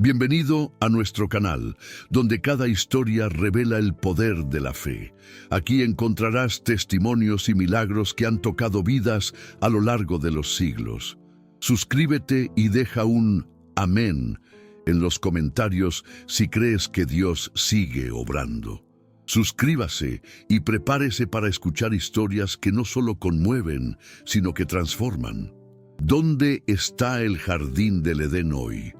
Bienvenido a nuestro canal, donde cada historia revela el poder de la fe. Aquí encontrarás testimonios y milagros que han tocado vidas a lo largo de los siglos. Suscríbete y deja un amén en los comentarios si crees que Dios sigue obrando. Suscríbase y prepárese para escuchar historias que no solo conmueven, sino que transforman. ¿Dónde está el jardín del Edén hoy?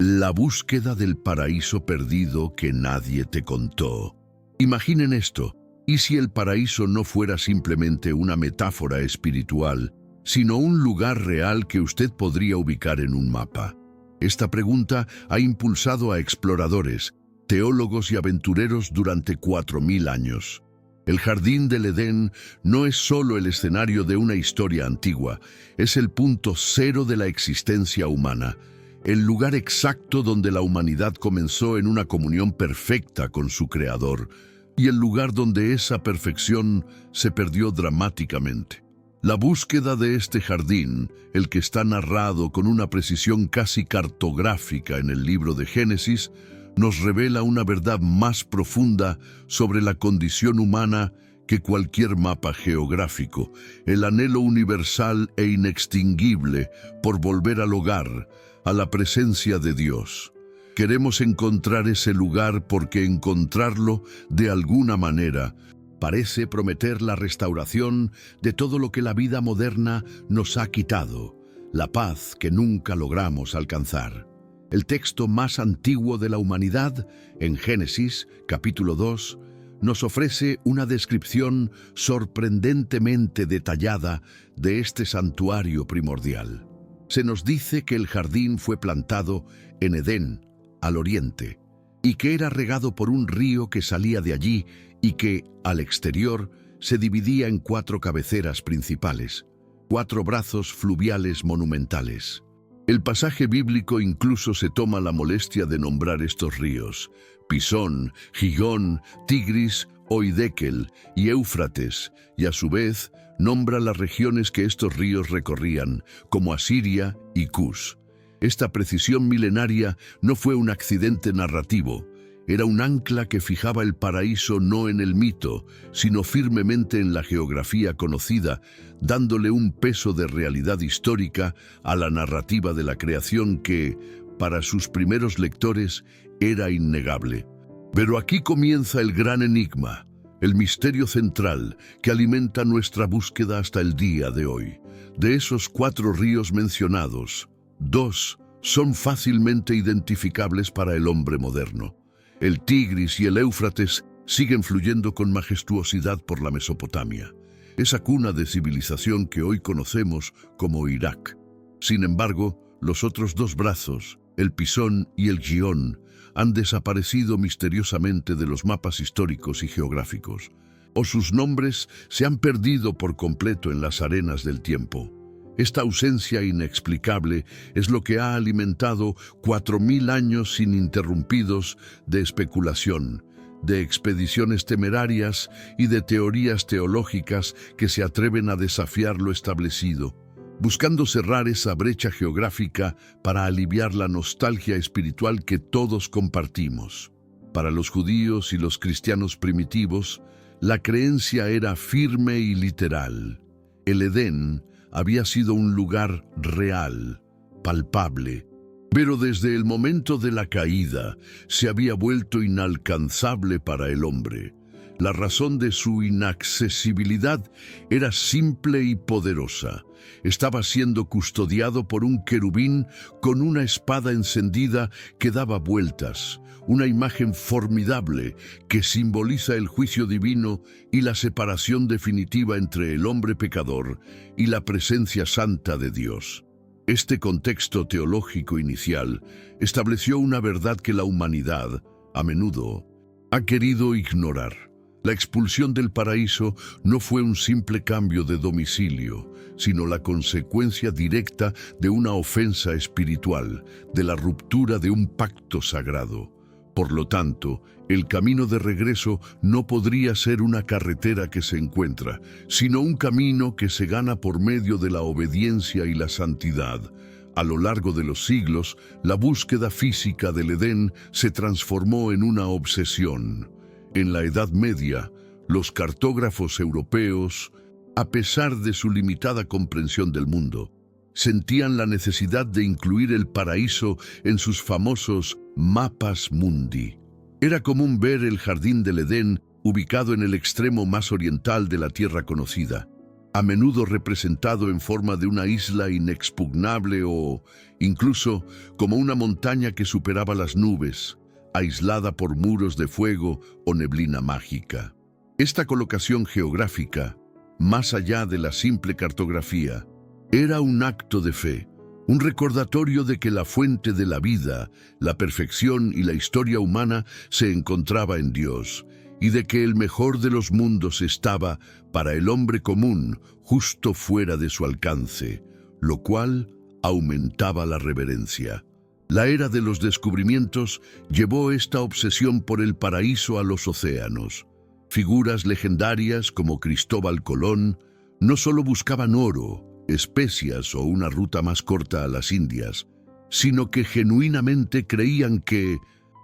La búsqueda del paraíso perdido que nadie te contó. Imaginen esto, ¿y si el paraíso no fuera simplemente una metáfora espiritual, sino un lugar real que usted podría ubicar en un mapa? Esta pregunta ha impulsado a exploradores, teólogos y aventureros durante 4000 años. El jardín del Edén no es solo el escenario de una historia antigua, es el punto cero de la existencia humana, el lugar exacto donde la humanidad comenzó en una comunión perfecta con su Creador, y el lugar donde esa perfección se perdió dramáticamente. La búsqueda de este jardín, el que está narrado con una precisión casi cartográfica en el libro de Génesis, nos revela una verdad más profunda sobre la condición humana que cualquier mapa geográfico, el anhelo universal e inextinguible por volver al hogar, a la presencia de Dios. Queremos encontrar ese lugar porque encontrarlo, de alguna manera, parece prometer la restauración de todo lo que la vida moderna nos ha quitado, la paz que nunca logramos alcanzar. El texto más antiguo de la humanidad, en Génesis, capítulo 2, nos ofrece una descripción sorprendentemente detallada de este santuario primordial. Se nos dice que el jardín fue plantado en Edén, al oriente, y que era regado por un río que salía de allí y que, al exterior, se dividía en 4 cabeceras principales, 4 brazos fluviales monumentales. El pasaje bíblico incluso se toma la molestia de nombrar estos ríos: Pisón, Gigón, Tigris, Oidekel y Éufrates, y a su vez nombra las regiones que estos ríos recorrían, como Asiria y Cus. Esta precisión milenaria no fue un accidente narrativo, era un ancla que fijaba el paraíso no en el mito, sino firmemente en la geografía conocida, dándole un peso de realidad histórica a la narrativa de la creación que, para sus primeros lectores, era innegable. Pero aquí comienza el gran enigma, el misterio central que alimenta nuestra búsqueda hasta el día de hoy. De esos 4 ríos mencionados, 2 son fácilmente identificables para el hombre moderno. El Tigris y el Éufrates siguen fluyendo con majestuosidad por la Mesopotamia, esa cuna de civilización que hoy conocemos como Irak. Sin embargo, los otros 2 brazos, el Pisón y el Gihón, han desaparecido misteriosamente de los mapas históricos y geográficos, o sus nombres se han perdido por completo en las arenas del tiempo. Esta ausencia inexplicable es lo que ha alimentado 4000 años ininterrumpidos de especulación, de expediciones temerarias y de teorías teológicas que se atreven a desafiar lo establecido, buscando cerrar esa brecha geográfica para aliviar la nostalgia espiritual que todos compartimos. Para los judíos y los cristianos primitivos, la creencia era firme y literal. El Edén había sido un lugar real, palpable, pero desde el momento de la caída se había vuelto inalcanzable para el hombre. La razón de su inaccesibilidad era simple y poderosa. Estaba siendo custodiado por un querubín con una espada encendida que daba vueltas, una imagen formidable que simboliza el juicio divino y la separación definitiva entre el hombre pecador y la presencia santa de Dios. Este contexto teológico inicial estableció una verdad que la humanidad, a menudo, ha querido ignorar. La expulsión del paraíso no fue un simple cambio de domicilio, sino la consecuencia directa de una ofensa espiritual, de la ruptura de un pacto sagrado. Por lo tanto, el camino de regreso no podría ser una carretera que se encuentra, sino un camino que se gana por medio de la obediencia y la santidad, A lo largo de los siglos, la búsqueda física del Edén se transformó en una obsesión. En la Edad Media, los cartógrafos europeos, a pesar de su limitada comprensión del mundo, sentían la necesidad de incluir el paraíso en sus famosos mapas mundi. Era común ver el jardín del Edén ubicado en el extremo más oriental de la tierra conocida, a menudo representado en forma de una isla inexpugnable o incluso como una montaña que superaba las nubes, aislada por muros de fuego o neblina mágica. Esta colocación geográfica, más allá de la simple cartografía, era un acto de fe, un recordatorio de que la fuente de la vida, la perfección y la historia humana se encontraba en Dios, y de que el mejor de los mundos estaba, para el hombre común, justo fuera de su alcance, lo cual aumentaba la reverencia. La era de los descubrimientos llevó esta obsesión por el paraíso a los océanos. Figuras legendarias como Cristóbal Colón no solo buscaban oro, especias o una ruta más corta a las Indias, sino que genuinamente creían que,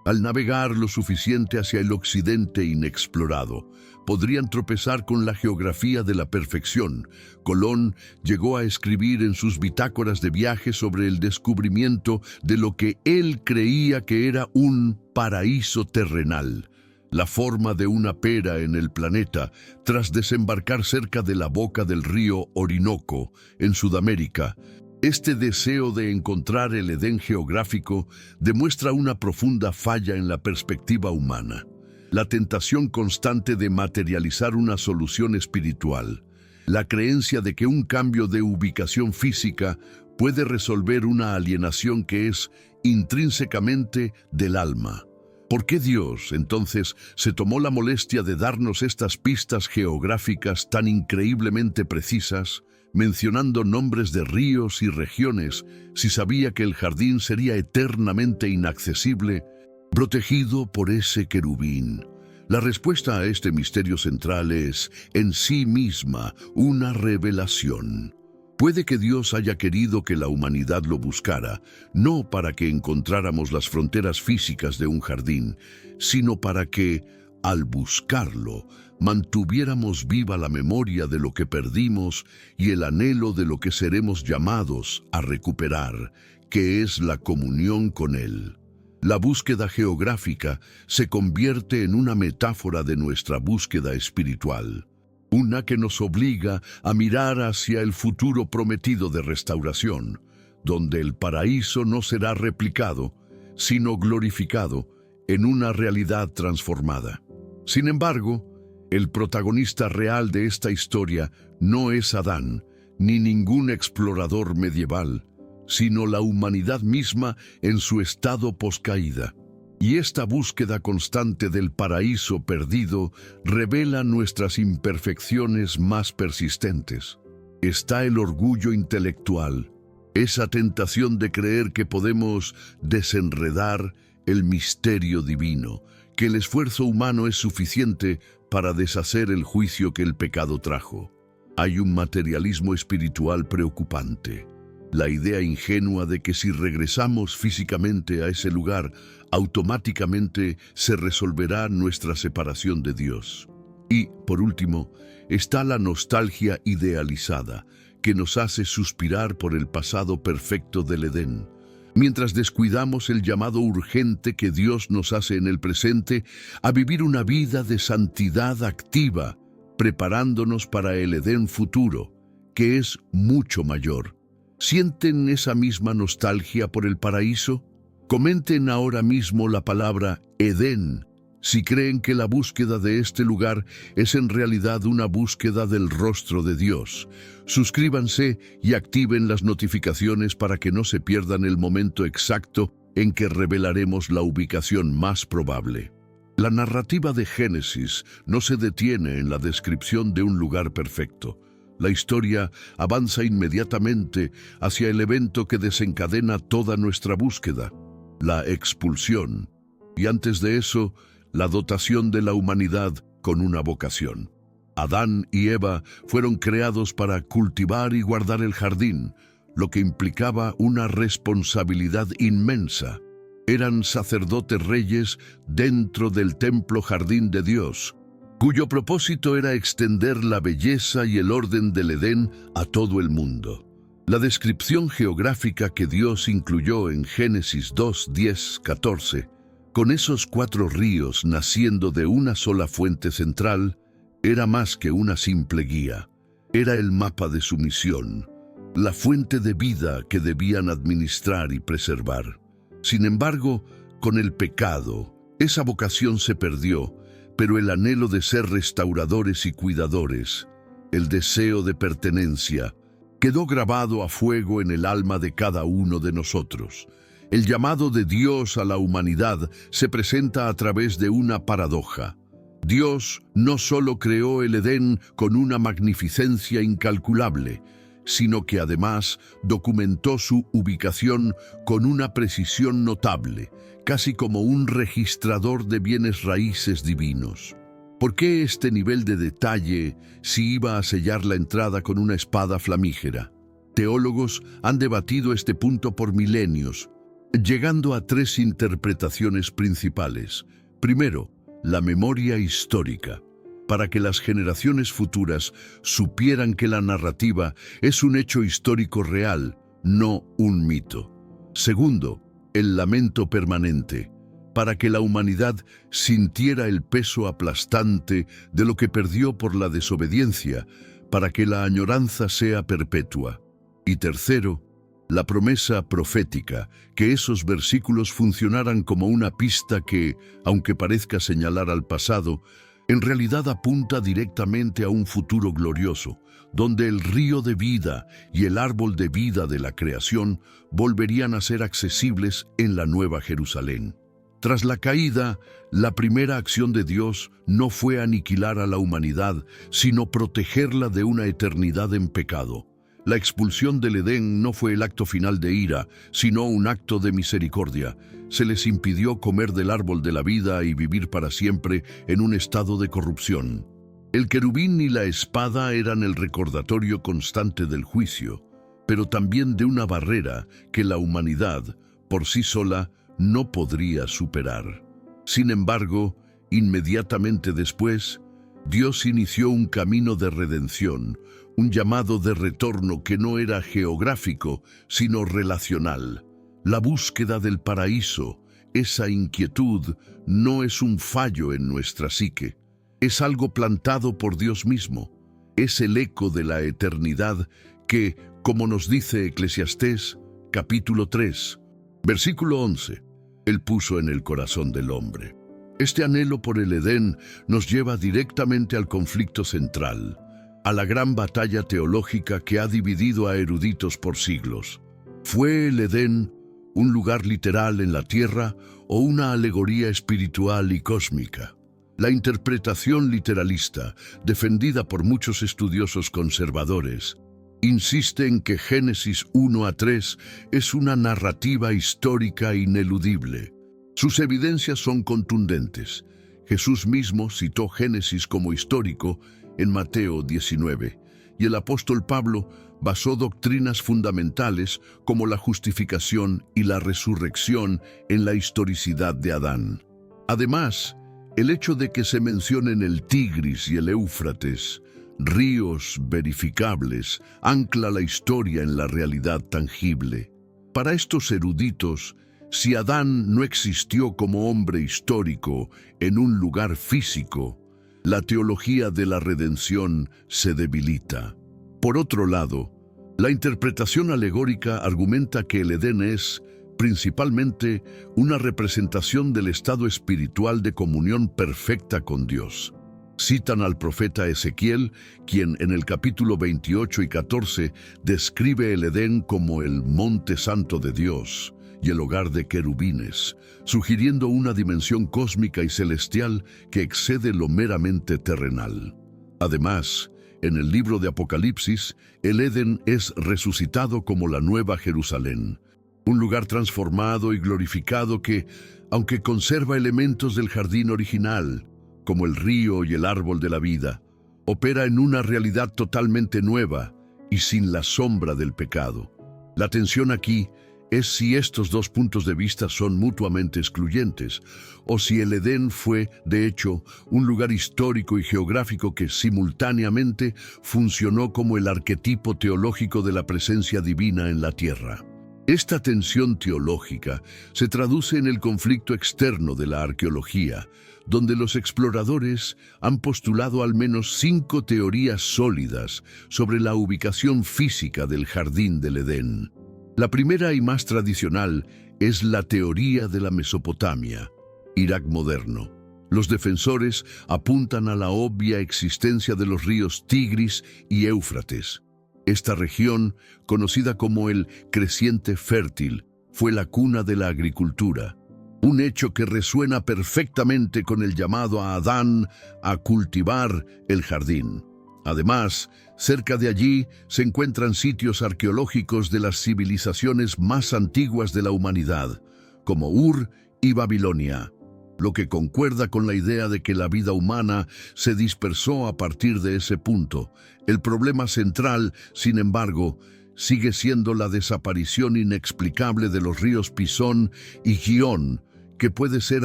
al navegar lo suficiente hacia el occidente inexplorado, podrían tropezar con la geografía de la perfección. Colón llegó a escribir en sus bitácoras de viaje sobre el descubrimiento de lo que él creía que era un paraíso terrenal, la forma de una pera en el planeta, tras desembarcar cerca de la boca del río Orinoco, en Sudamérica. Este deseo de encontrar el Edén geográfico demuestra una profunda falla en la perspectiva humana. La tentación constante de materializar una solución espiritual, la creencia de que un cambio de ubicación física puede resolver una alienación que es intrínsecamente del alma. ¿Por qué Dios, entonces, se tomó la molestia de darnos estas pistas geográficas tan increíblemente precisas, mencionando nombres de ríos y regiones, si sabía que el jardín sería eternamente inaccesible, protegido por ese querubín? La respuesta a este misterio central es, en sí misma, una revelación. Puede que Dios haya querido que la humanidad lo buscara, no para que encontráramos las fronteras físicas de un jardín, sino para que, al buscarlo, mantuviéramos viva la memoria de lo que perdimos y el anhelo de lo que seremos llamados a recuperar, que es la comunión con Él. La búsqueda geográfica se convierte en una metáfora de nuestra búsqueda espiritual, una que nos obliga a mirar hacia el futuro prometido de restauración, donde el paraíso no será replicado, sino glorificado en una realidad transformada. Sin embargo, el protagonista real de esta historia no es Adán, ni ningún explorador medieval, sino la humanidad misma en su estado poscaída. Y esta búsqueda constante del paraíso perdido revela nuestras imperfecciones más persistentes. Está el orgullo intelectual, esa tentación de creer que podemos desenredar el misterio divino, que el esfuerzo humano es suficiente para deshacer el juicio que el pecado trajo. Hay un materialismo espiritual preocupante. La idea ingenua de que si regresamos físicamente a ese lugar, automáticamente se resolverá nuestra separación de Dios. Y, por último, está la nostalgia idealizada, que nos hace suspirar por el pasado perfecto del Edén. Mientras descuidamos el llamado urgente que Dios nos hace en el presente a vivir una vida de santidad activa, preparándonos para el Edén futuro, que es mucho mayor. ¿Sienten esa misma nostalgia por el paraíso? Comenten ahora mismo la palabra Edén, si creen que la búsqueda de este lugar es en realidad una búsqueda del rostro de Dios. Suscríbanse y activen las notificaciones para que no se pierdan el momento exacto en que revelaremos la ubicación más probable. La narrativa de Génesis no se detiene en la descripción de un lugar perfecto. La historia avanza inmediatamente hacia el evento que desencadena toda nuestra búsqueda, la expulsión, y antes de eso, la dotación de la humanidad con una vocación. Adán y Eva fueron creados para cultivar y guardar el jardín, lo que implicaba una responsabilidad inmensa. Eran sacerdotes reyes dentro del templo jardín de Dios, cuyo propósito era extender la belleza y el orden del Edén a todo el mundo. La descripción geográfica que Dios incluyó en Génesis 2, 10, 14, con esos 4 ríos naciendo de una sola fuente central, era más que una simple guía. Era el mapa de su misión, la fuente de vida que debían administrar y preservar. Sin embargo, con el pecado, esa vocación se perdió, pero el anhelo de ser restauradores y cuidadores, el deseo de pertenencia, quedó grabado a fuego en el alma de cada uno de nosotros. El llamado de Dios a la humanidad se presenta a través de una paradoja. Dios no solo creó el Edén con una magnificencia incalculable, sino que además documentó su ubicación con una precisión notable, casi como un registrador de bienes raíces divinos. ¿Por qué este nivel de detalle si iba a sellar la entrada con una espada flamígera? Teólogos han debatido este punto por milenios, llegando a 3 interpretaciones principales. Primero, la memoria histórica, para que las generaciones futuras supieran que la narrativa es un hecho histórico real, no un mito. Segundo, el lamento permanente, para que la humanidad sintiera el peso aplastante de lo que perdió por la desobediencia, para que la añoranza sea perpetua. Y tercero, la promesa profética, que esos versículos funcionaran como una pista que, aunque parezca señalar al pasado, en realidad apunta directamente a un futuro glorioso, donde el río de vida y el árbol de vida de la creación volverían a ser accesibles en la Nueva Jerusalén. Tras la caída, la primera acción de Dios no fue aniquilar a la humanidad, sino protegerla de una eternidad en pecado. La expulsión del Edén no fue el acto final de ira, sino un acto de misericordia. Se les impidió comer del árbol de la vida y vivir para siempre en un estado de corrupción. El querubín y la espada eran el recordatorio constante del juicio, pero también de una barrera que la humanidad, por sí sola, no podría superar. Sin embargo, inmediatamente después, Dios inició un camino de redención, un llamado de retorno que no era geográfico, sino relacional. La búsqueda del paraíso, esa inquietud, no es un fallo en nuestra psique. Es algo plantado por Dios mismo. Es el eco de la eternidad que, como nos dice Eclesiastés, capítulo 3, versículo 11, Él puso en el corazón del hombre. Este anhelo por el Edén nos lleva directamente al conflicto central, a la gran batalla teológica que ha dividido a eruditos por siglos. ¿Fue el Edén un lugar literal en la tierra o una alegoría espiritual y cósmica? La interpretación literalista, defendida por muchos estudiosos conservadores, insiste en que Génesis 1 a 3 es una narrativa histórica ineludible. Sus evidencias son contundentes. Jesús mismo citó Génesis como histórico en Mateo 19, y el apóstol Pablo basó doctrinas fundamentales como la justificación y la resurrección en la historicidad de Adán. Además, el hecho de que se mencionen el Tigris y el Éufrates, ríos verificables, ancla la historia en la realidad tangible. Para estos eruditos, si Adán no existió como hombre histórico en un lugar físico, la teología de la redención se debilita. Por otro lado, la interpretación alegórica argumenta que el Edén es, principalmente, una representación del estado espiritual de comunión perfecta con Dios. Citan al profeta Ezequiel, quien en el capítulo 28 y 14 describe el Edén como el monte santo de Dios y el hogar de querubines, sugiriendo una dimensión cósmica y celestial que excede lo meramente terrenal. Además, en el libro de Apocalipsis, el Edén es resucitado como la Nueva Jerusalén, un lugar transformado y glorificado que, aunque conserva elementos del jardín original, como el río y el árbol de la vida, opera en una realidad totalmente nueva y sin la sombra del pecado. La tensión aquí es si estos dos puntos de vista son mutuamente excluyentes, o si el Edén fue, de hecho, un lugar histórico y geográfico que simultáneamente funcionó como el arquetipo teológico de la presencia divina en la tierra. Esta tensión teológica se traduce en el conflicto externo de la arqueología, donde los exploradores han postulado al menos 5 teorías sólidas sobre la ubicación física del jardín del Edén. La primera y más tradicional es la teoría de la Mesopotamia, Irak moderno. Los defensores apuntan a la obvia existencia de los ríos Tigris y Éufrates. Esta región, conocida como el creciente fértil, fue la cuna de la agricultura, un hecho que resuena perfectamente con el llamado a Adán a cultivar el jardín. Además, cerca de allí se encuentran sitios arqueológicos de las civilizaciones más antiguas de la humanidad, como Ur y Babilonia, lo que concuerda con la idea de que la vida humana se dispersó a partir de ese punto. El problema central, sin embargo, sigue siendo la desaparición inexplicable de los ríos Pisón y Gihón, que puede ser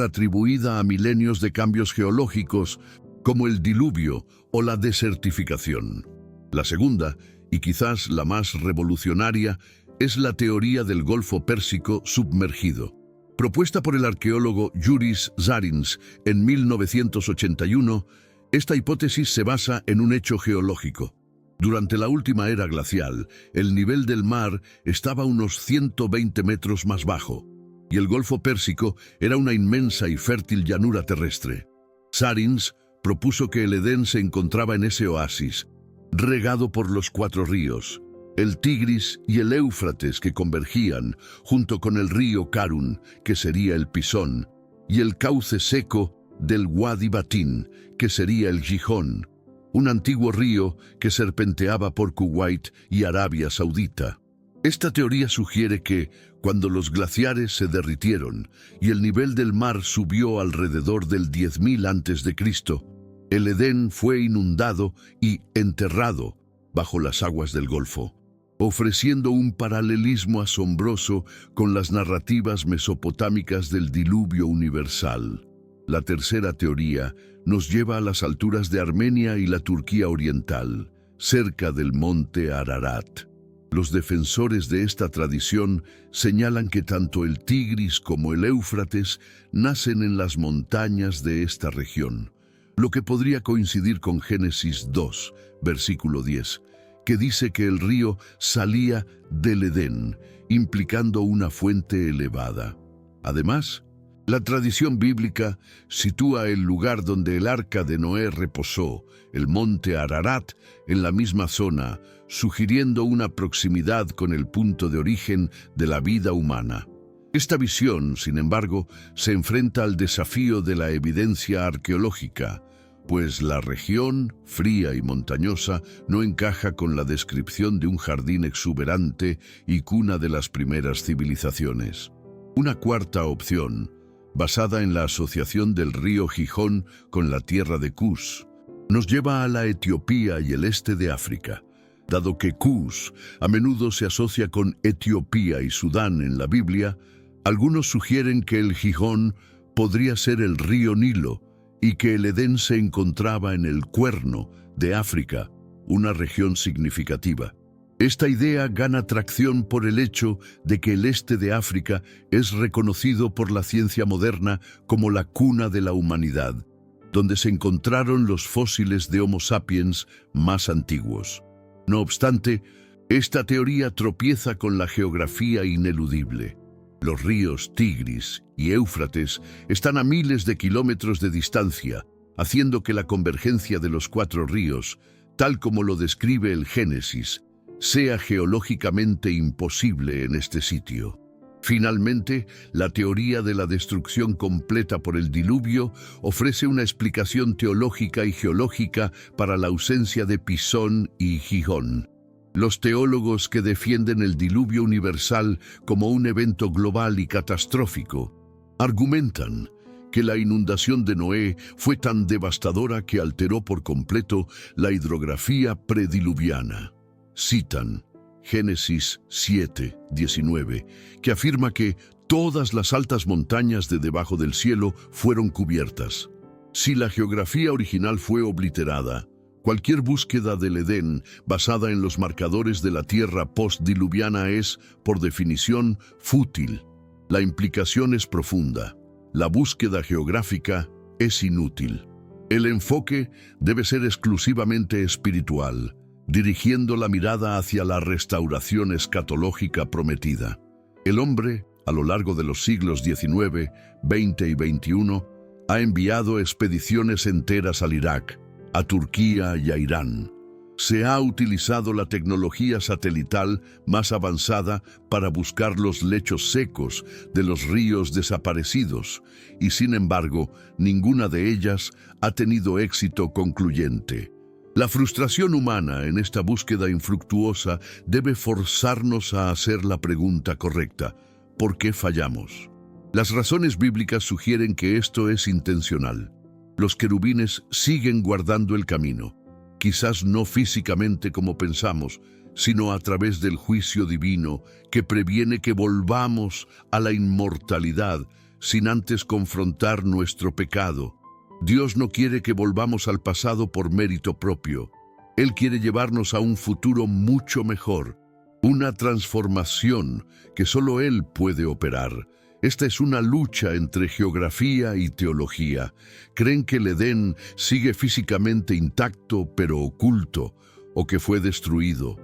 atribuida a milenios de cambios geológicos, como el diluvio o la desertificación. La segunda, y quizás la más revolucionaria, es la teoría del Golfo Pérsico submergido. Propuesta por el arqueólogo Yuris Zarins en 1981, esta hipótesis se basa en un hecho geológico. Durante la última era glacial, el nivel del mar estaba unos 120 metros más bajo, y el Golfo Pérsico era una inmensa y fértil llanura terrestre. Zarins propuso que el Edén se encontraba en ese oasis, regado por los 4 ríos, el Tigris y el Éufrates que convergían, junto con el río Karun, que sería el Pisón, y el cauce seco del Wadi Batin, que sería el Gijón, un antiguo río que serpenteaba por Kuwait y Arabia Saudita. Esta teoría sugiere que, cuando los glaciares se derritieron y el nivel del mar subió alrededor del 10.000 a.C., el Edén fue inundado y enterrado bajo las aguas del Golfo, ofreciendo un paralelismo asombroso con las narrativas mesopotámicas del diluvio universal. La tercera teoría nos lleva a las alturas de Armenia y la Turquía oriental, cerca del monte Ararat. Los defensores de esta tradición señalan que tanto el Tigris como el Éufrates nacen en las montañas de esta región, lo que podría coincidir con Génesis 2, versículo 10, que dice que el río salía del Edén, implicando una fuente elevada. Además, la tradición bíblica sitúa el lugar donde el arca de Noé reposó, el monte Ararat, en la misma zona, sugiriendo una proximidad con el punto de origen de la vida humana. Esta visión, sin embargo, se enfrenta al desafío de la evidencia arqueológica, pues la región, fría y montañosa, no encaja con la descripción de un jardín exuberante y cuna de las primeras civilizaciones. Una cuarta opción, basada en la asociación del río Gijón con la tierra de Kus, nos lleva a la Etiopía y el este de África. Dado que Kus a menudo se asocia con Etiopía y Sudán en la Biblia, algunos sugieren que el Gijón podría ser el río Nilo y que el Edén se encontraba en el Cuerno de África, una región significativa. Esta idea gana tracción por el hecho de que el este de África es reconocido por la ciencia moderna como la cuna de la humanidad, donde se encontraron los fósiles de Homo sapiens más antiguos. No obstante, esta teoría tropieza con la geografía ineludible. Los ríos Tigris y Éufrates están a miles de kilómetros de distancia, haciendo que la convergencia de los 4 ríos, tal como lo describe el Génesis, sea geológicamente imposible en este sitio. Finalmente, la teoría de la destrucción completa por el diluvio ofrece una explicación teológica y geológica para la ausencia de Pisón y Gijón. Los teólogos que defienden el diluvio universal como un evento global y catastrófico argumentan que la inundación de Noé fue tan devastadora que alteró por completo la hidrografía prediluviana. Citan: Génesis 7:19, que afirma que todas las altas montañas de debajo del cielo fueron cubiertas. Si la geografía original fue obliterada, cualquier búsqueda del Edén basada en los marcadores de la tierra postdiluviana es, por definición, fútil. La implicación es profunda. La búsqueda geográfica es inútil. El enfoque debe ser exclusivamente espiritual, dirigiendo la mirada hacia la restauración escatológica prometida. El hombre, a lo largo de los siglos XIX, XX y XXI, ha enviado expediciones enteras al Irak, a Turquía y a Irán. Se ha utilizado la tecnología satelital más avanzada para buscar los lechos secos de los ríos desaparecidos y, sin embargo, ninguna de ellas ha tenido éxito concluyente. La frustración humana en esta búsqueda infructuosa debe forzarnos a hacer la pregunta correcta: ¿por qué fallamos? Las razones bíblicas sugieren que esto es intencional. Los querubines siguen guardando el camino, quizás no físicamente como pensamos, sino a través del juicio divino que previene que volvamos a la inmortalidad sin antes confrontar nuestro pecado. Dios no quiere que volvamos al pasado por mérito propio. Él quiere llevarnos a un futuro mucho mejor, una transformación que solo Él puede operar. Esta es una lucha entre geografía y teología. Creen que el Edén sigue físicamente intacto pero oculto, o que fue destruido.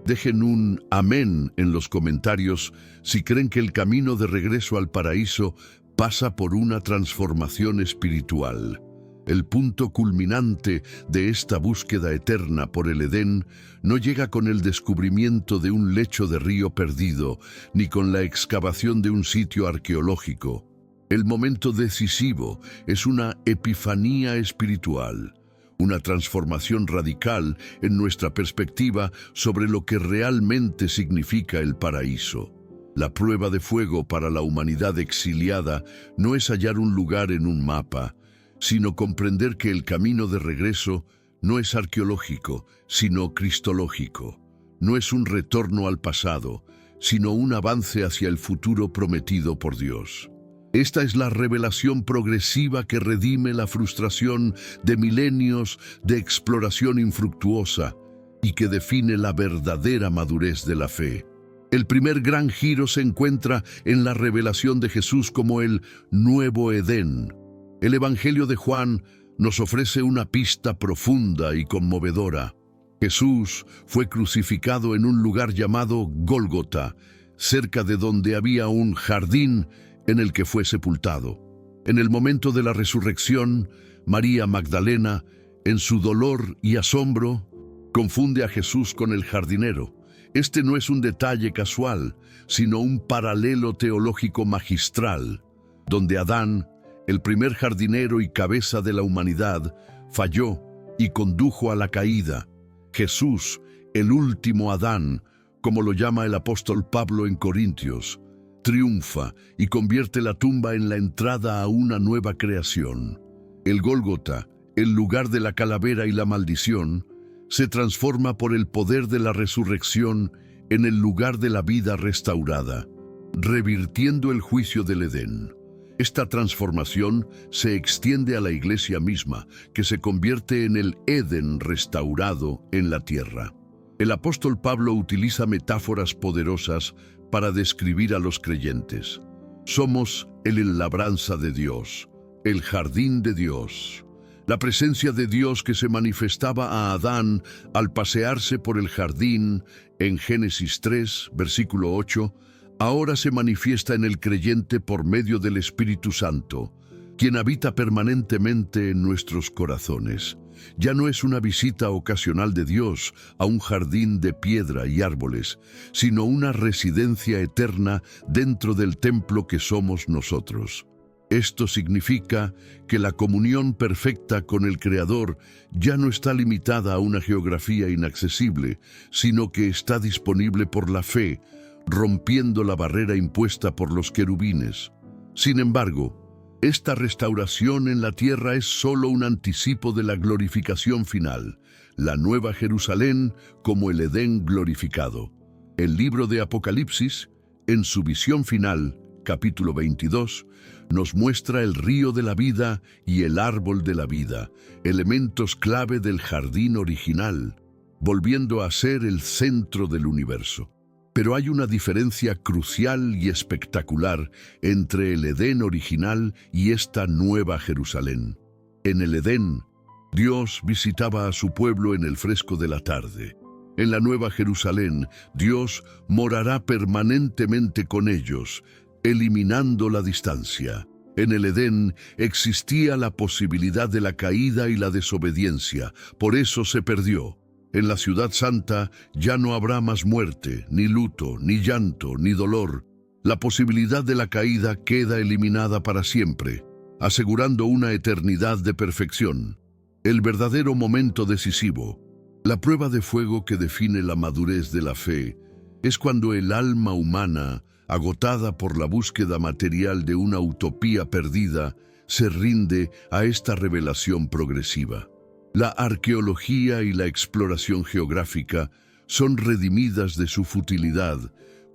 Dejen un amén en los comentarios si creen que el camino de regreso al paraíso pasa por una transformación espiritual. El punto culminante de esta búsqueda eterna por el Edén no llega con el descubrimiento de un lecho de río perdido, ni con la excavación de un sitio arqueológico. El momento decisivo es una epifanía espiritual, una transformación radical en nuestra perspectiva sobre lo que realmente significa el paraíso. La prueba de fuego para la humanidad exiliada no es hallar un lugar en un mapa, sino comprender que el camino de regreso no es arqueológico, sino cristológico. No es un retorno al pasado, sino un avance hacia el futuro prometido por Dios. Esta es la revelación progresiva que redime la frustración de milenios de exploración infructuosa y que define la verdadera madurez de la fe. El primer gran giro se encuentra en la revelación de Jesús como el nuevo Edén. El Evangelio de Juan nos ofrece una pista profunda y conmovedora. Jesús fue crucificado en un lugar llamado Gólgota, cerca de donde había un jardín en el que fue sepultado. En el momento de la resurrección, María Magdalena, en su dolor y asombro, confunde a Jesús con el jardinero. Este no es un detalle casual, sino un paralelo teológico magistral, donde Adán, el primer jardinero y cabeza de la humanidad, falló y condujo a la caída. Jesús, el último Adán, como lo llama el apóstol Pablo en Corintios, triunfa y convierte la tumba en la entrada a una nueva creación. El Gólgota, el lugar de la calavera y la maldición, se transforma por el poder de la resurrección en el lugar de la vida restaurada, revirtiendo el juicio del Edén. Esta transformación se extiende a la iglesia misma, que se convierte en el Edén restaurado en la tierra. El apóstol Pablo utiliza metáforas poderosas para describir a los creyentes. Somos el labranza de Dios, el jardín de Dios. La presencia de Dios que se manifestaba a Adán al pasearse por el jardín en Génesis 3, versículo 8, ahora se manifiesta en el creyente por medio del Espíritu Santo, quien habita permanentemente en nuestros corazones. Ya no es una visita ocasional de Dios a un jardín de piedra y árboles, sino una residencia eterna dentro del templo que somos nosotros. Esto significa que la comunión perfecta con el Creador ya no está limitada a una geografía inaccesible, sino que está disponible por la fe, rompiendo la barrera impuesta por los querubines. Sin embargo, esta restauración en la tierra es solo un anticipo de la glorificación final, la nueva Jerusalén como el Edén glorificado. El libro de Apocalipsis, en su visión final, capítulo 22, nos muestra el río de la vida y el árbol de la vida, elementos clave del jardín original, volviendo a ser el centro del universo. Pero hay una diferencia crucial y espectacular entre el Edén original y esta nueva Jerusalén. En el Edén, Dios visitaba a su pueblo en el fresco de la tarde. En la nueva Jerusalén, Dios morará permanentemente con ellos, eliminando la distancia. En el Edén existía la posibilidad de la caída y la desobediencia, por eso se perdió. En la ciudad santa ya no habrá más muerte, ni luto, ni llanto, ni dolor. La posibilidad de la caída queda eliminada para siempre, asegurando una eternidad de perfección. El verdadero momento decisivo, la prueba de fuego que define la madurez de la fe, es cuando el alma humana, agotada por la búsqueda material de una utopía perdida, se rinde a esta revelación progresiva. La arqueología y la exploración geográfica son redimidas de su futilidad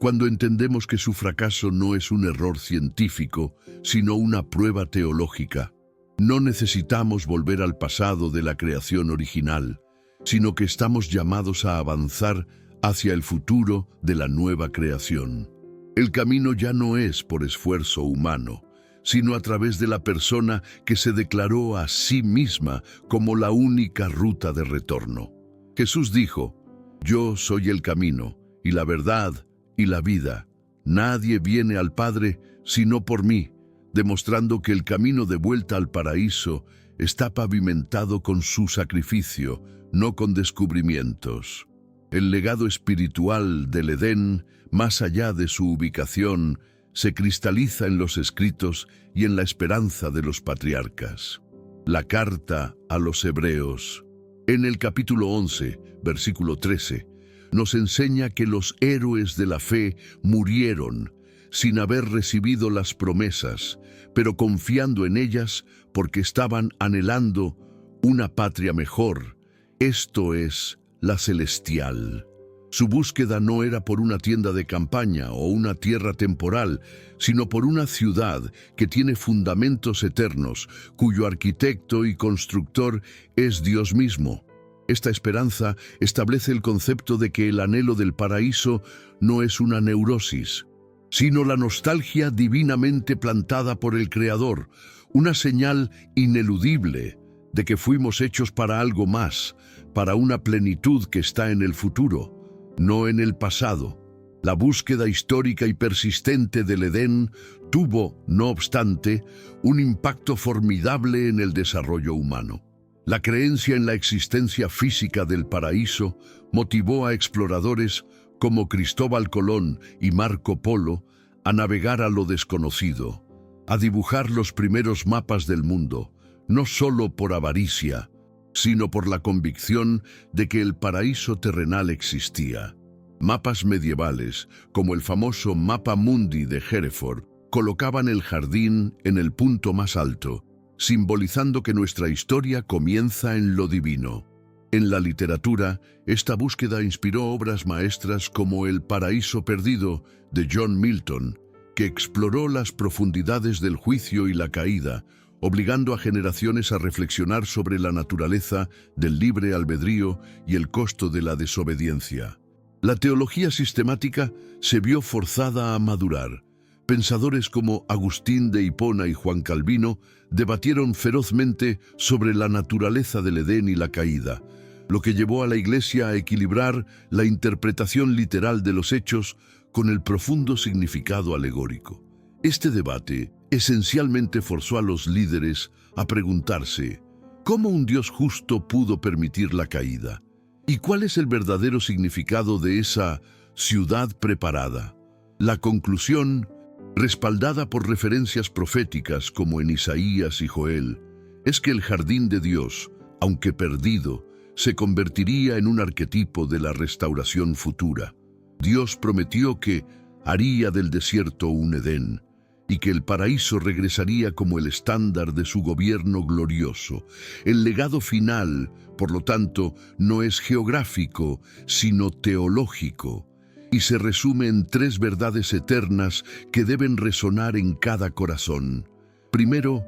cuando entendemos que su fracaso no es un error científico, sino una prueba teológica. No necesitamos volver al pasado de la creación original, sino que estamos llamados a avanzar hacia el futuro de la nueva creación. El camino ya no es por esfuerzo humano, sino a través de la persona que se declaró a sí misma como la única ruta de retorno. Jesús dijo: «Yo soy el camino, y la verdad, y la vida. Nadie viene al Padre sino por mí», demostrando que el camino de vuelta al paraíso está pavimentado con su sacrificio, no con descubrimientos. El legado espiritual del Edén, más allá de su ubicación, se cristaliza en los escritos y en la esperanza de los patriarcas. La carta a los Hebreos, en el capítulo 11, versículo 13, nos enseña que los héroes de la fe murieron sin haber recibido las promesas, pero confiando en ellas porque estaban anhelando una patria mejor, esto es, la celestial. Su búsqueda no era por una tienda de campaña o una tierra temporal, sino por una ciudad que tiene fundamentos eternos, cuyo arquitecto y constructor es Dios mismo. Esta esperanza establece el concepto de que el anhelo del paraíso no es una neurosis, sino la nostalgia divinamente plantada por el Creador, una señal ineludible de que fuimos hechos para algo más, para una plenitud que está en el futuro, no en el pasado. La búsqueda histórica y persistente del Edén tuvo, no obstante, un impacto formidable en el desarrollo humano. La creencia en la existencia física del paraíso motivó a exploradores como Cristóbal Colón y Marco Polo a navegar a lo desconocido, a dibujar los primeros mapas del mundo, no solo por avaricia, sino por la convicción de que el paraíso terrenal existía. Mapas medievales, como el famoso Mapa Mundi de Hereford, colocaban el jardín en el punto más alto, simbolizando que nuestra historia comienza en lo divino. En la literatura, esta búsqueda inspiró obras maestras como El paraíso perdido, de John Milton, que exploró las profundidades del juicio y la caída, obligando a generaciones a reflexionar sobre la naturaleza del libre albedrío y el costo de la desobediencia. La teología sistemática se vio forzada a madurar. Pensadores como Agustín de Hipona y Juan Calvino debatieron ferozmente sobre la naturaleza del Edén y la caída, lo que llevó a la Iglesia a equilibrar la interpretación literal de los hechos con el profundo significado alegórico. Este debate esencialmente forzó a los líderes a preguntarse: ¿cómo un Dios justo pudo permitir la caída? ¿Y cuál es el verdadero significado de esa ciudad preparada? La conclusión, respaldada por referencias proféticas como en Isaías y Joel, es que el jardín de Dios, aunque perdido, se convertiría en un arquetipo de la restauración futura. Dios prometió que haría del desierto un Edén, y que el paraíso regresaría como el estándar de su gobierno glorioso. El legado final, por lo tanto, no es geográfico, sino teológico. y se resume en 3 verdades eternas que deben resonar en cada corazón. Primero,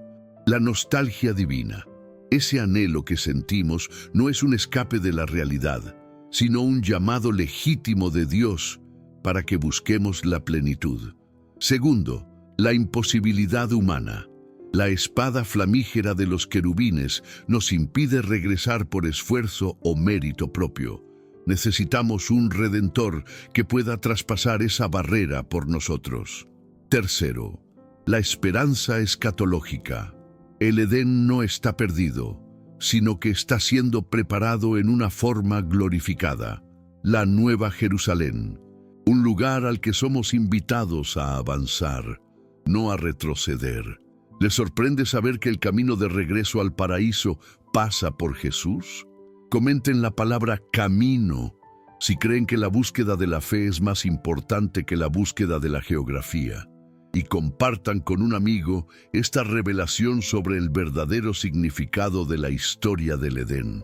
la nostalgia divina. Ese anhelo que sentimos no es un escape de la realidad, sino un llamado legítimo de Dios para que busquemos la plenitud. Segundo, la imposibilidad humana. La espada flamígera de los querubines nos impide regresar por esfuerzo o mérito propio. Necesitamos un Redentor que pueda traspasar esa barrera por nosotros. Tercero, la esperanza escatológica. El Edén no está perdido, sino que está siendo preparado en una forma glorificada. La Nueva Jerusalén, un lugar al que somos invitados a avanzar, no a retroceder. ¿Les sorprende saber que el camino de regreso al paraíso pasa por Jesús? Comenten la palabra camino si creen que la búsqueda de la fe es más importante que la búsqueda de la geografía. Y compartan con un amigo esta revelación sobre el verdadero significado de la historia del Edén.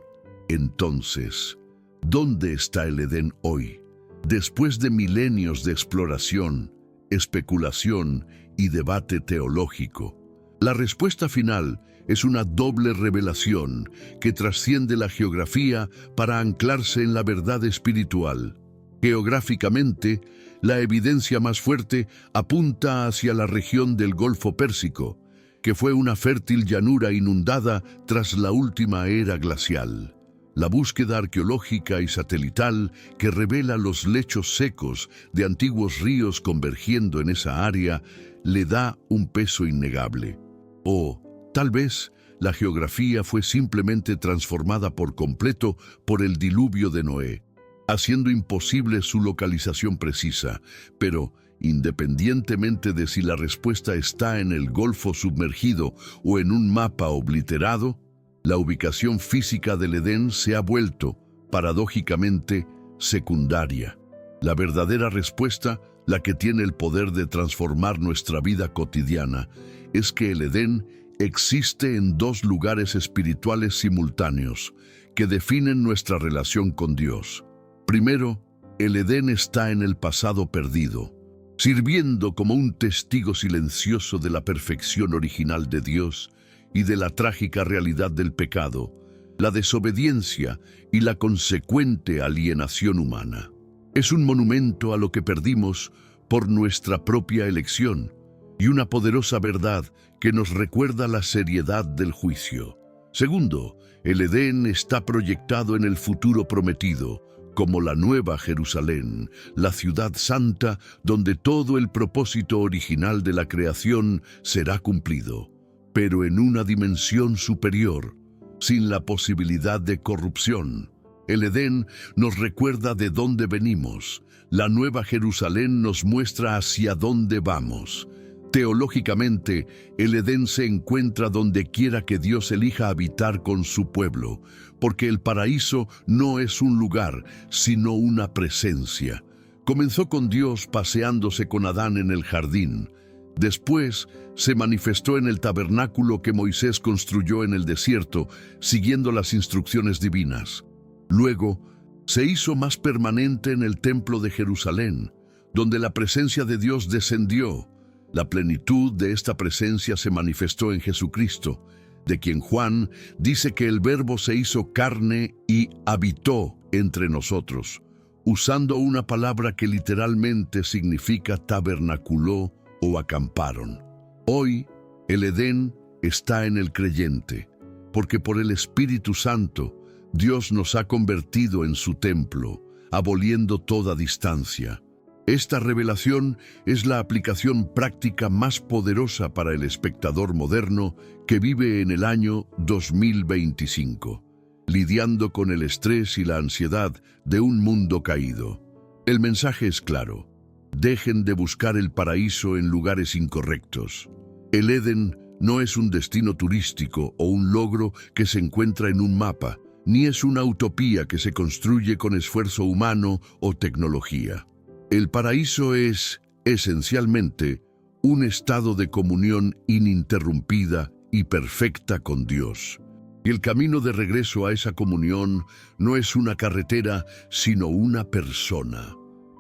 Entonces, ¿dónde está el Edén hoy? Después de milenios de exploración, especulación y debate teológico, la respuesta final es una doble revelación que trasciende la geografía para anclarse en la verdad espiritual. Geográficamente, la evidencia más fuerte apunta hacia la región del Golfo Pérsico, que fue una fértil llanura inundada tras la última era glacial. La búsqueda arqueológica y satelital que revela los lechos secos de antiguos ríos convergiendo en esa área le da un peso innegable. O, tal vez, la geografía fue simplemente transformada por completo por el diluvio de Noé, haciendo imposible su localización precisa, pero independientemente de si la respuesta está en el Golfo sumergido o en un mapa obliterado, la ubicación física del Edén se ha vuelto, paradójicamente, secundaria. La verdadera respuesta, la que tiene el poder de transformar nuestra vida cotidiana, es que el Edén existe en 2 lugares espirituales simultáneos que definen nuestra relación con Dios. Primero, el Edén está en el pasado perdido, sirviendo como un testigo silencioso de la perfección original de Dios y de la trágica realidad del pecado, la desobediencia y la consecuente alienación humana. Es un monumento a lo que perdimos por nuestra propia elección y una poderosa verdad que nos recuerda la seriedad del juicio. Segundo, el Edén está proyectado en el futuro prometido, como la Nueva Jerusalén, la ciudad santa donde todo el propósito original de la creación será cumplido, pero en una dimensión superior, sin la posibilidad de corrupción. El Edén nos recuerda de dónde venimos. La Nueva Jerusalén nos muestra hacia dónde vamos. Teológicamente, el Edén se encuentra donde quiera que Dios elija habitar con su pueblo, porque el paraíso no es un lugar, sino una presencia. Comenzó con Dios paseándose con Adán en el jardín. Después, se manifestó en el tabernáculo que Moisés construyó en el desierto, siguiendo las instrucciones divinas. Luego, se hizo más permanente en el templo de Jerusalén, donde la presencia de Dios descendió. La plenitud de esta presencia se manifestó en Jesucristo, de quien Juan dice que el Verbo se hizo carne y habitó entre nosotros, usando una palabra que literalmente significa tabernaculó o acamparon. Hoy, el Edén está en el creyente, porque por el Espíritu Santo, Dios nos ha convertido en su templo, aboliendo toda distancia. Esta revelación es la aplicación práctica más poderosa para el espectador moderno que vive en el año 2025, lidiando con el estrés y la ansiedad de un mundo caído. El mensaje es claro: dejen de buscar el paraíso en lugares incorrectos. El Edén no es un destino turístico o un logro que se encuentra en un mapa, ni es una utopía que se construye con esfuerzo humano o tecnología. El paraíso es, esencialmente, un estado de comunión ininterrumpida y perfecta con Dios. Y el camino de regreso a esa comunión no es una carretera, sino una persona.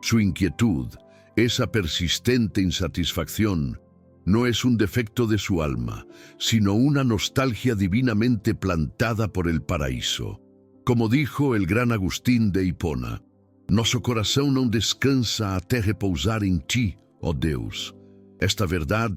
Su inquietud, esa persistente insatisfacción, no es un defecto de su alma, sino una nostalgia divinamente plantada por el paraíso. Como dijo el gran Agustín de Hipona, nosso coração não descansa até repousar em ti, ó Deus. Esta verdad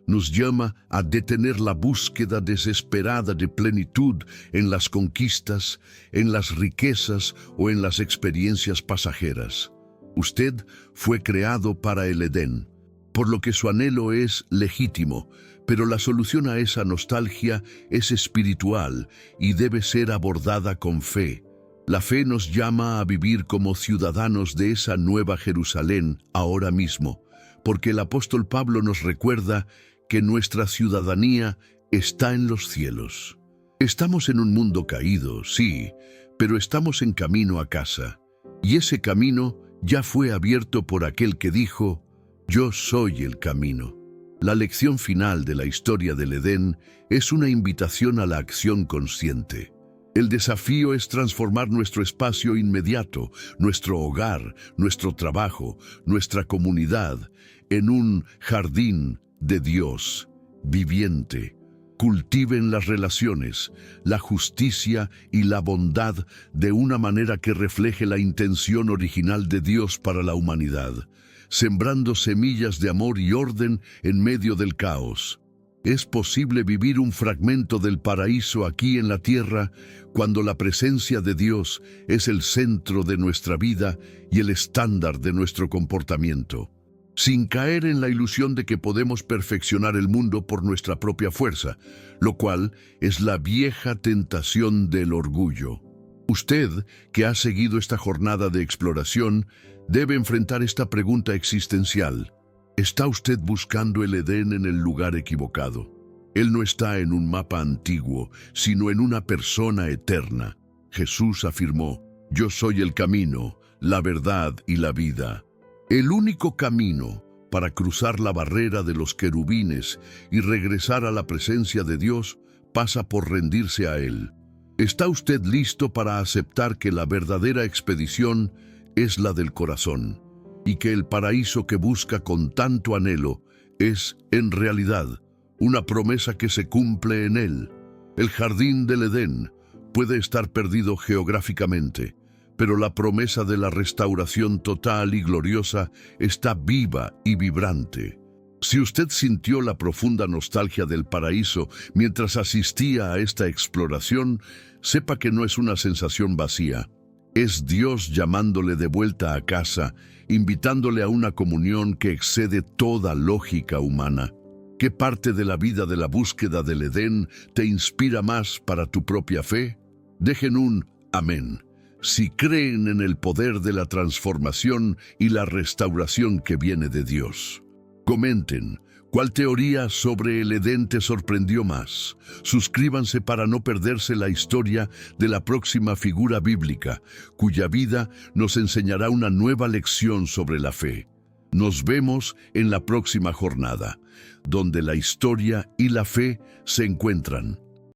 nos llama a detener la búsqueda desesperada de plenitud en las conquistas, en las riquezas o en las experiencias pasajeras. Usted fue creado para el Edén, por lo que su anhelo es legítimo, pero la solución a esa nostalgia es espiritual y debe ser abordada con fe. La fe nos llama a vivir como ciudadanos de esa nueva Jerusalén ahora mismo, porque el apóstol Pablo nos recuerda que nuestra ciudadanía está en los cielos. Estamos en un mundo caído, sí, pero estamos en camino a casa. Y ese camino ya fue abierto por aquel que dijo, «Yo soy el camino». La lección final de la historia del Edén es una invitación a la acción consciente. El desafío es transformar nuestro espacio inmediato, nuestro hogar, nuestro trabajo, nuestra comunidad, en un jardín de Dios viviente. Cultiven las relaciones, la justicia y la bondad de una manera que refleje la intención original de Dios para la humanidad, sembrando semillas de amor y orden en medio del caos. Es posible vivir un fragmento del paraíso aquí en la tierra cuando la presencia de Dios es el centro de nuestra vida y el estándar de nuestro comportamiento, sin caer en la ilusión de que podemos perfeccionar el mundo por nuestra propia fuerza, lo cual es la vieja tentación del orgullo. Usted, que ha seguido esta jornada de exploración, debe enfrentar esta pregunta existencial. ¿Está usted buscando el Edén en el lugar equivocado? Él no está en un mapa antiguo, sino en una persona eterna. Jesús afirmó, «Yo soy el camino, la verdad y la vida». El único camino para cruzar la barrera de los querubines y regresar a la presencia de Dios pasa por rendirse a Él. ¿Está usted listo para aceptar que la verdadera expedición es la del corazón y que el paraíso que busca con tanto anhelo es, en realidad, una promesa que se cumple en Él? El jardín del Edén puede estar perdido geográficamente, pero la promesa de la restauración total y gloriosa está viva y vibrante. Si usted sintió la profunda nostalgia del paraíso mientras asistía a esta exploración, sepa que no es una sensación vacía. Es Dios llamándole de vuelta a casa, invitándole a una comunión que excede toda lógica humana. ¿Qué parte de la vida de la búsqueda del Edén te inspira más para tu propia fe? Dejen un amén si creen en el poder de la transformación y la restauración que viene de Dios. Comenten, ¿cuál teoría sobre el Edén te sorprendió más? Suscríbanse para no perderse la historia de la próxima figura bíblica, cuya vida nos enseñará una nueva lección sobre la fe. Nos vemos en la próxima jornada, donde la historia y la fe se encuentran.